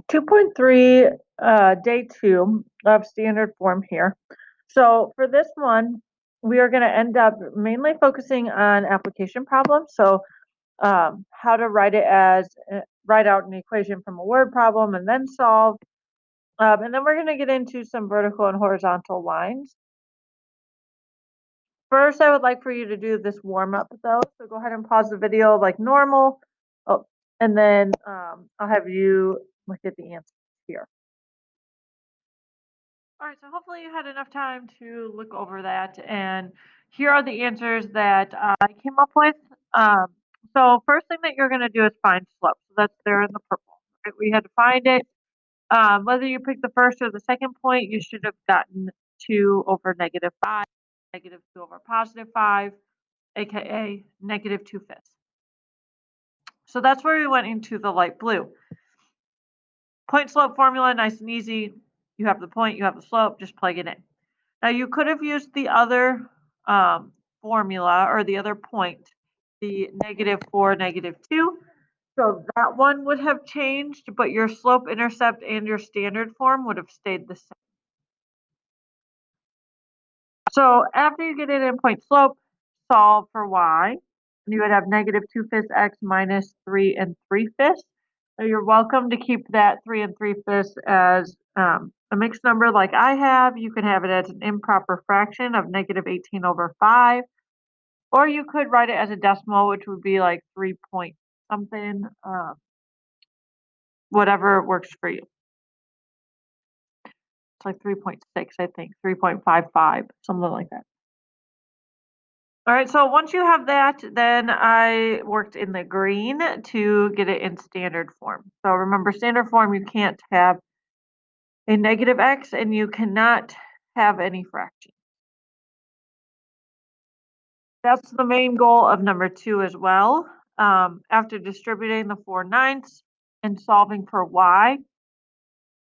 2.3, day 2 of standard form here. So for this one, we are going to end up mainly focusing on application problems. So how to write it as write out an equation from a word problem and then solve. And then we're going to get into some vertical and horizontal lines. First, I would like for you to do this warm up though. So go ahead and pause the video like normal. Oh, and then I'll have you look at the answers here. All right, so hopefully you had enough time to look over that, and here are the answers that I came up with. Um, so first thing that you're going to do is find slope. So that's there in the purple. Right? We had to find it. Whether you pick the first or the second point, you should have gotten 2 over -5, -2 over +5, aka -2/5. So that's where we went into the light blue. Point slope formula, nice and easy. You have the point, you have the slope, just plug it in. Now you could have used the other formula or the other point, the -4, -2. So that one would have changed, but your slope intercept and your standard form would have stayed the same. So after you get it in point slope, solve for y. And you would have -2/5 x minus 3 3/5. So you're welcome to keep that 3 3/5 as a mixed number like I have. You can have it as an improper fraction of -18 over 5. Or you could write it as a decimal, which would be like 3 point something, whatever works for you. It's like 3.6, I think, 3.55, something like that. All right, so once you have that, then I worked in the green to get it in standard form. So remember, standard form, you can't have a -x and you cannot have any fraction. That's the main goal of number 2 as well. After distributing the 4/9 and solving for y,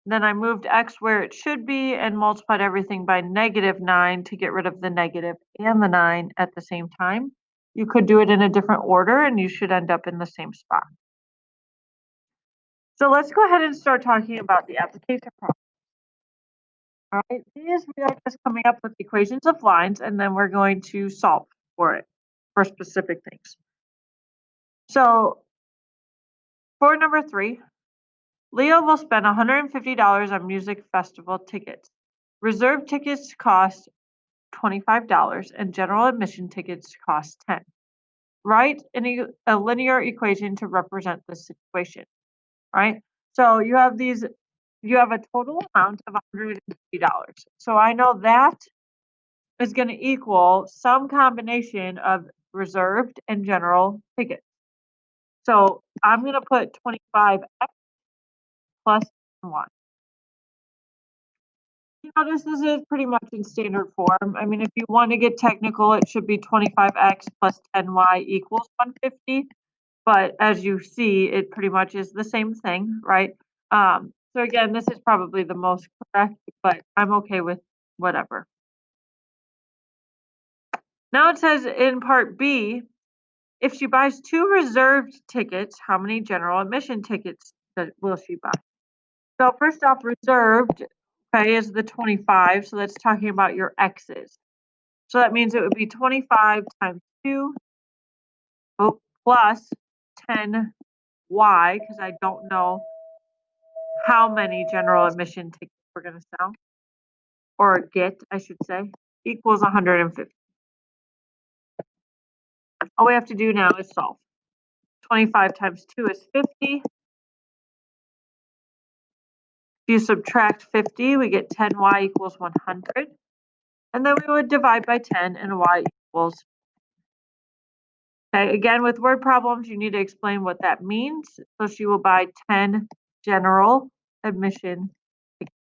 then I moved x where it should be and multiplied everything by -9 to get rid of the negative and the 9 at the same time. You could do it in a different order and you should end up in the same spot. So let's go ahead and start talking about the application problem. All right, these we are just coming up with equations of lines and then we're going to solve for it for specific things. So for number 3, Leo will spend $150 on music festival tickets. Reserved tickets cost $25 and general admission tickets cost $10. Write a linear equation to represent this situation, right? So you have a total amount of $150. So I know that is going to equal some combination of reserved and general tickets. So I'm going to put 25x plus 1. You notice this is pretty much in standard form. I mean, if you want to get technical, it should be 25x plus 10y equals 150. But as you see, it pretty much is the same thing, right? So again, this is probably the most correct, but I'm okay with whatever. Now it says in part B, if she buys 2 reserved tickets, how many general admission tickets will she buy? So first off, reserved, okay, is the 25. So that's talking about your x's. So that means it would be 25 times 2 plus 10y, because I don't know how many general admission tickets we're going to sell, or get, I should say, equals 150. All we have to do now is solve. 25 times 2 is 50. If you subtract 50, we get 10y equals 100. And then we would divide by 10 and y equals. Okay, again, with word problems, you need to explain what that means. So she will buy 10 general admission tickets.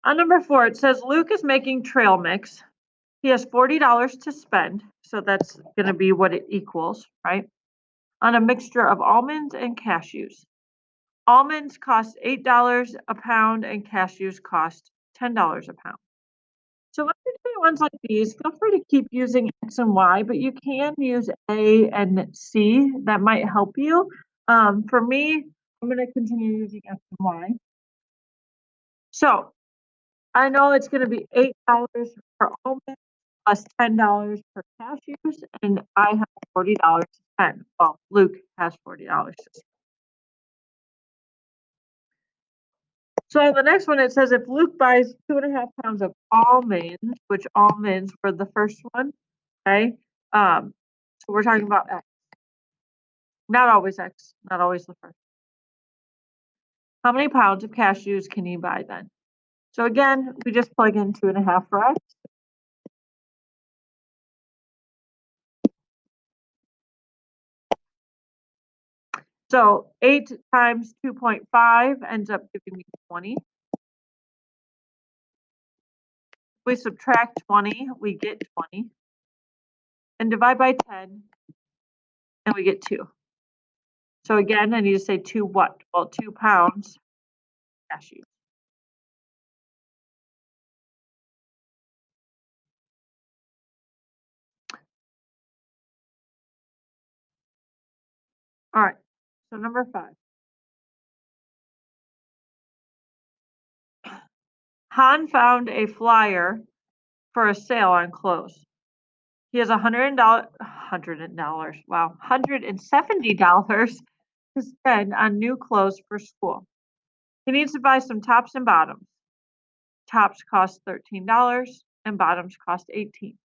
On number 4, it says Luke is making trail mix. He has $40 to spend, so that's going to be what it equals, right? On a mixture of almonds and cashews. Almonds cost $8 a pound and cashews cost $10 a pound. So when you're doing ones like these, feel free to keep using X and Y, but you can use A and C. That might help you. For me, I'm going to continue using X and Y. So I know it's going to be $8 per almond plus $10 per cashews, and I have $40 to spend. Well, Luke has $40 to spend. So the next one, it says if Luke buys 2.5 pounds of almonds, which almonds were the first one, okay? So we're talking about X. Not always X, not always the first. How many pounds of cashews can he buy then? So again, we just plug in 2.5 for X. So 8 times 2.5 ends up giving me 20. We subtract 20, we get 20. And divide by 10, and we get 2. So again, I need to say 2 what? Well, 2 pounds cashews. All right, so number 5. Han found a flyer for a sale on clothes. He has $170, wow, $170 to spend on new clothes for school. He needs to buy some tops and bottoms. Tops cost $13 and bottoms cost $18.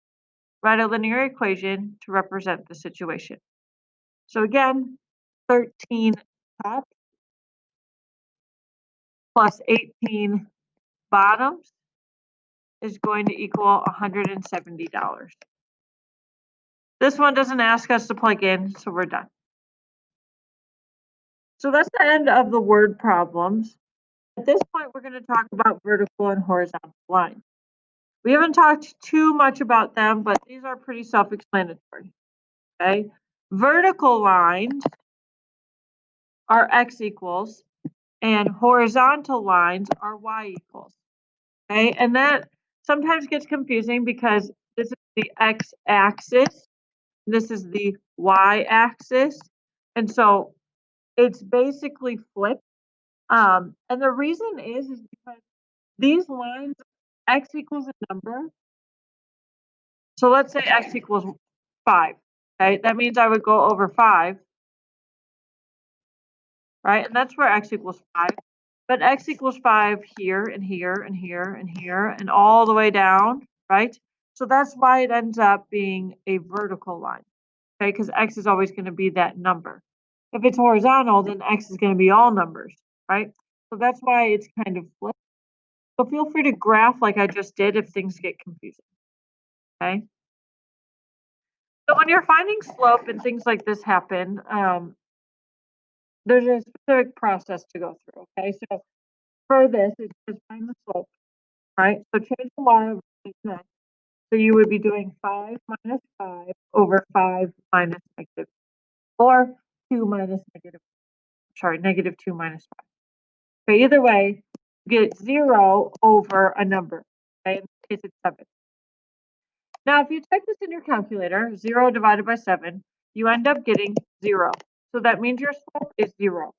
Write a linear equation to represent the situation. So again, 13 tops plus 18 bottoms is going to equal $170. This one doesn't ask us to plug in, so we're done. So that's the end of the word problems. At this point, we're going to talk about vertical and horizontal lines. We haven't talked too much about them, but these are pretty self-explanatory. Okay, vertical lines are x equals, and horizontal lines are y equals. Okay, and that sometimes gets confusing because this is the x-axis, this is the y-axis, and so it's basically flipped. And the reason is because these lines, x equals a number. So let's say x equals 5. Okay, that means I would go over 5, right? And that's where x equals 5. But x equals 5 here and here and here and here and all the way down, right? So that's why it ends up being a vertical line, okay? Because x is always going to be that number. If it's horizontal, then x is going to be all numbers, right? So that's why it's kind of flipped. So feel free to graph like I just did if things get confusing, okay? So when you're finding slope and things like this happen, there's a specific process to go through, okay? So for this, it's just find the slope, right? So change the y over x. So you would be doing 5 minus 5 over 5 minus negative, or 2 minus negative, sorry, negative 2 minus 5. Okay, either way, you get 0 over a number, okay? In this case, it's 7. Now, if you type this in your calculator, 0 divided by 7, you end up getting 0. So that means your slope is 0,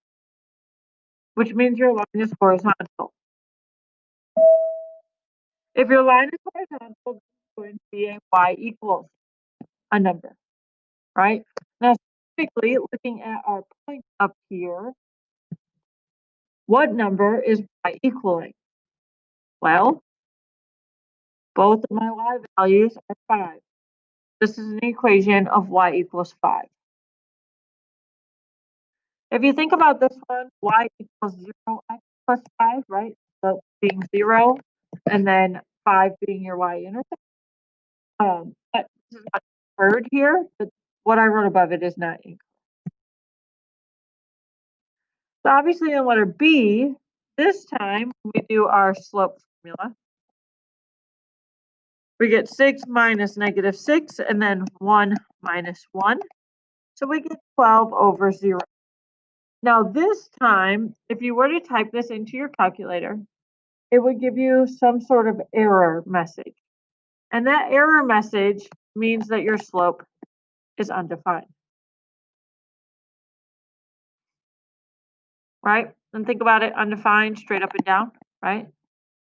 which means your line is horizontal. If your line is horizontal, it's going to be a y equals a number, right? Now, specifically, looking at our point up here, what number is y equaling? Well, both of my y values are 5. This is an equation of y equals 5. If you think about this one, y equals 0, x plus 5, right? So being 0, and then 5 being your y-intercept. But this is not inferred here, but what I wrote above it is not incorrect. So obviously in letter B, this time we do our slope formula. We get 6 minus negative 6, and then 1 minus 1. So we get 12 over 0. Now this time, if you were to type this into your calculator, it would give you some sort of error message. And that error message means that your slope is undefined. Right? And think about it, undefined, straight up and down, right?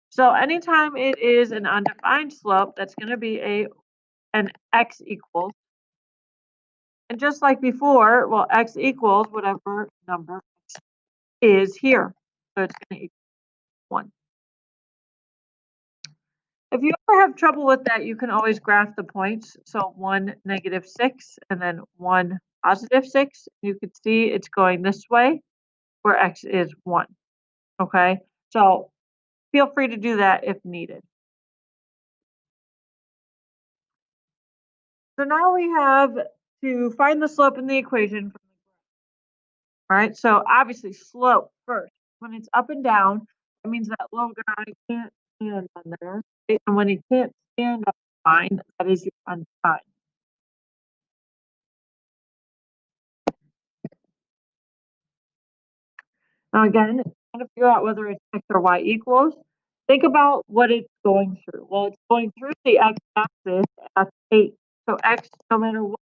So anytime it is an undefined slope, that's going to be an x equals. And just like before, well, x equals whatever number is here. So it's going to equal 1. If you ever have trouble with that, you can always graph the points. So 1, -6, and then 1, +6. You can see it's going this way where x is 1. Okay? So feel free to do that if needed. So now we have to find the slope in the equation. All right, so obviously slope first. When it's up and down, that means that little guy can't stand on there. Right? And when he can't stand on the line, that is your undefined. Now again, trying to figure out whether it's x or y equals. Think about what it's going through. Well, it's going through the x-axis at 8. So x, no matter what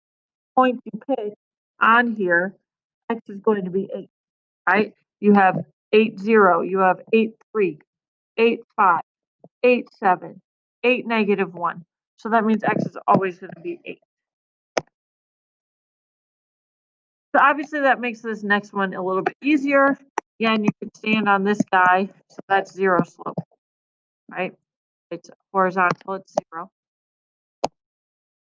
point you pick on here, x is going to be 8, right? You have 8, 0, you have 8, 3, 8, 5, 8, 7, 8, -1. So that means x is always going to be 8. So obviously that makes this next one a little bit easier. Again, you can stand on this guy, so that's 0 slope, right? It's horizontal, it's 0.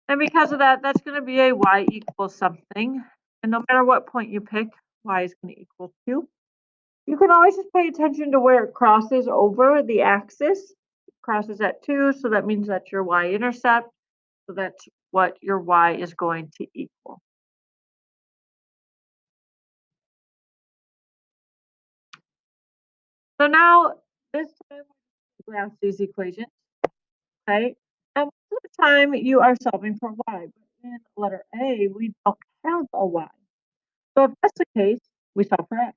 And because of that, that's going to be a y equals something. And no matter what point you pick, y is going to equal 2. You can always just pay attention to where it crosses over the axis. It crosses at 2, so that means that's your y-intercept. So that's what your y is going to equal. So now this time we graph these equations, okay? And most of the time you are solving for y, but in letter A, we don't have a y. So if that's the case, we solve for x.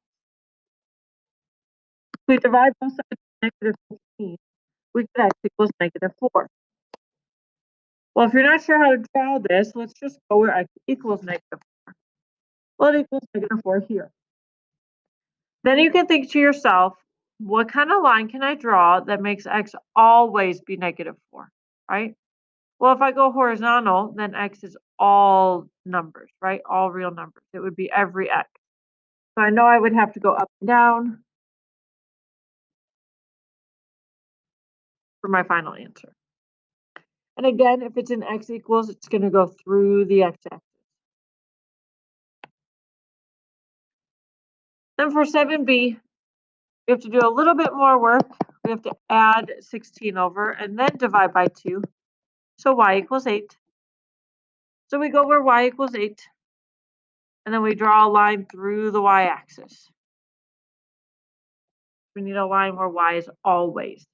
If we divide both sides by -15, we get x equals -4. Well, if you're not sure how to draw this, let's just go where x equals -4. Well, it equals -4 here. Then you can think to yourself, what kind of line can I draw that makes x always be -4, right? Well, if I go horizontal, then x is all numbers, right? All real numbers. It would be every x. So I know I would have to go up and down for my final answer. And again, if it's an x equals, it's going to go through the x-axis. Then for 7b, we have to do a little bit more work. We have to add 16 over and then divide by 2. So y equals 8. So we go where y equals 8. And then we draw a line through the y-axis. We need a line where y is always